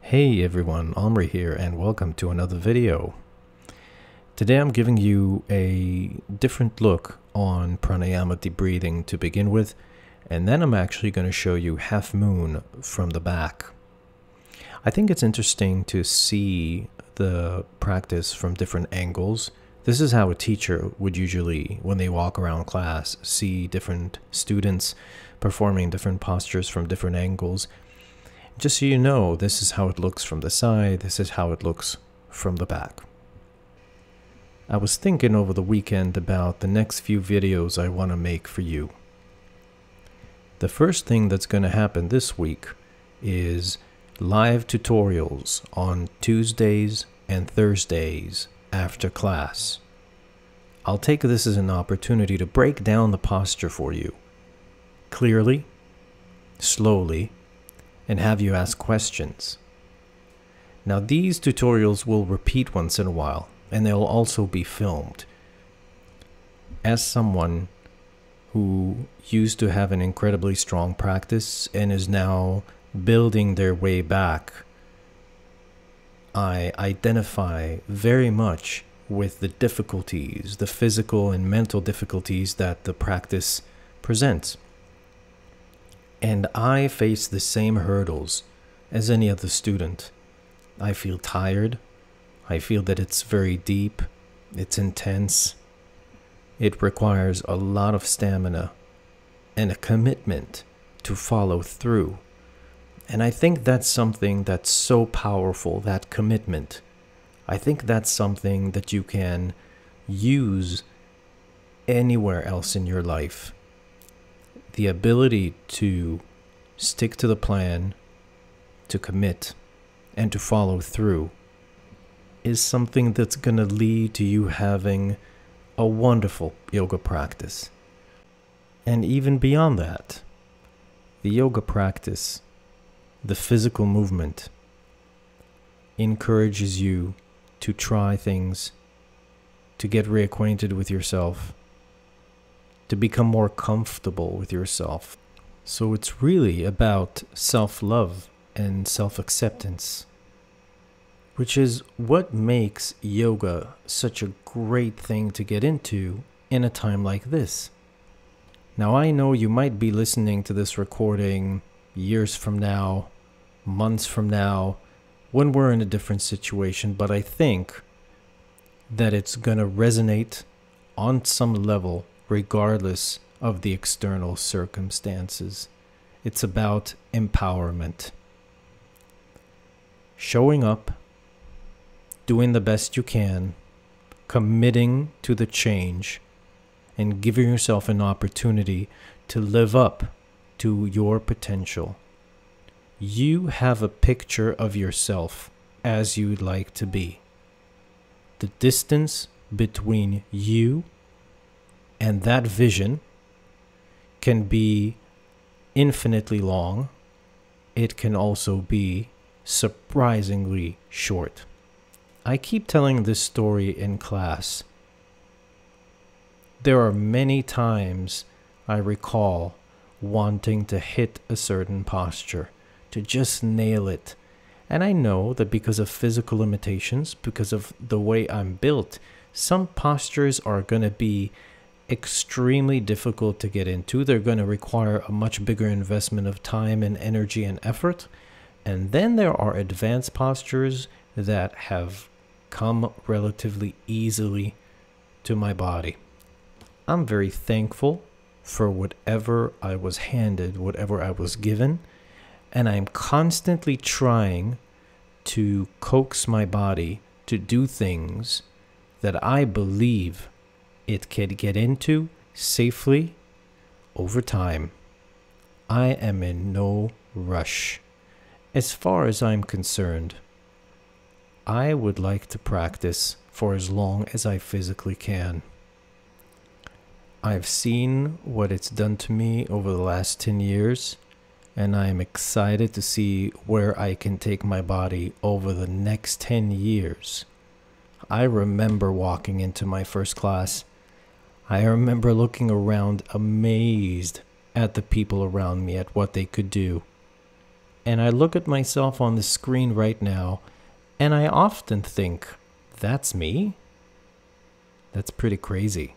Hey everyone, Omri here and welcome to another video. Today I'm giving you a different look on Pranayama deep breathing to begin with, and then I'm actually going to show you half moon from the back. I think it's interesting to see the practice from different angles. This is how a teacher would usually, when they walk around class, see different students performing different postures from different angles. Just so you know, this is how it looks from the side, this is how it looks from the back. I was thinking over the weekend about the next few videos I want to make for you. The first thing that's going to happen this week is live tutorials on Tuesdays and Thursdays after class. I'll take this as an opportunity to break down the posture for you clearly, slowly, and have you ask questions. Now these tutorials will repeat once in a while, and they'll also be filmed. As someone who used to have an incredibly strong practice and is now building their way back, I identify very much with the difficulties, the physical and mental difficulties that the practice presents. And I face the same hurdles as any other student. I feel tired. I feel that it's very deep. It's intense. It requires a lot of stamina and a commitment to follow through. And I think that's something that's so powerful, that commitment. I think that's something that you can use anywhere else in your life. The ability to stick to the plan, to commit, and to follow through is something that's going to lead to you having a wonderful yoga practice. And even beyond that, the yoga practice, the physical movement, encourages you to try things, to get reacquainted with yourself, to become more comfortable with yourself. So it's really about self-love and self-acceptance, which is what makes yoga such a great thing to get into in a time like this. Now I know you might be listening to this recording years from now, months from now, when we're in a different situation, but I think that it's going to resonate on some level regardless of the external circumstances. It's about empowerment. Showing up, doing the best you can, committing to the change, and giving yourself an opportunity to live up to your potential. You have a picture of yourself as you'd like to be. The distance between you and that vision can be infinitely long. It can also be surprisingly short. I keep telling this story in class. There are many times I recall wanting to hit a certain posture, to just nail it. And I know that because of physical limitations, because of the way I'm built, some postures are going to be extremely difficult to get into. They're going to require a much bigger investment of time and energy and effort. And then there are advanced postures that have come relatively easily to my body. I'm very thankful for whatever I was handed, whatever I was given, and I'm constantly trying to coax my body to do things that I believe it can get into safely over time. I am in no rush. As far as I'm concerned, I would like to practice for as long as I physically can. I've seen what it's done to me over the last 10 years, and I'm excited to see where I can take my body over the next 10 years. I remember walking into my first class. I remember looking around amazed at the people around me, at what they could do. And I look at myself on the screen right now, and I often think, that's me? That's pretty crazy.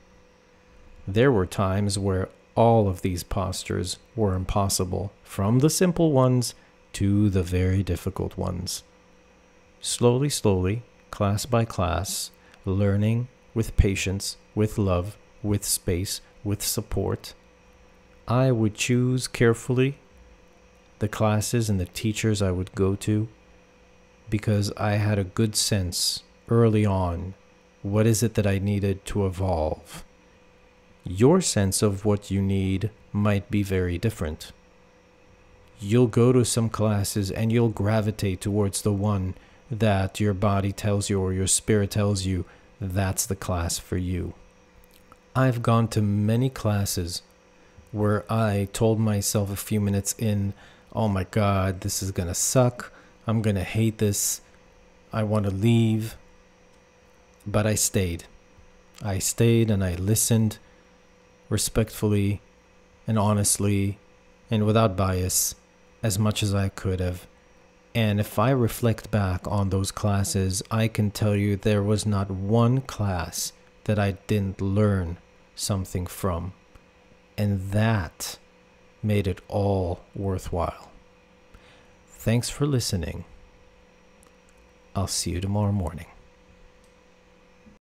There were times where all of these postures were impossible, from the simple ones to the very difficult ones. Slowly, slowly, class by class, learning with patience, with love, with space, with support, I would choose carefully the classes and the teachers I would go to, because I had a good sense early on, what is it that I needed to evolve? Your sense of what you need might be very different. You'll go to some classes and you'll gravitate towards the one that your body tells you or your spirit tells you that's the class for you. I've gone to many classes where I told myself a few minutes in, oh my God, this is gonna suck. I'm gonna hate this. I want to leave. But I stayed. I stayed and I listened respectfully and honestly and without bias as much as I could have. And if I reflect back on those classes, I can tell you there was not one class that I didn't learn something from. And that made it all worthwhile. Thanks for listening. I'll see you tomorrow morning.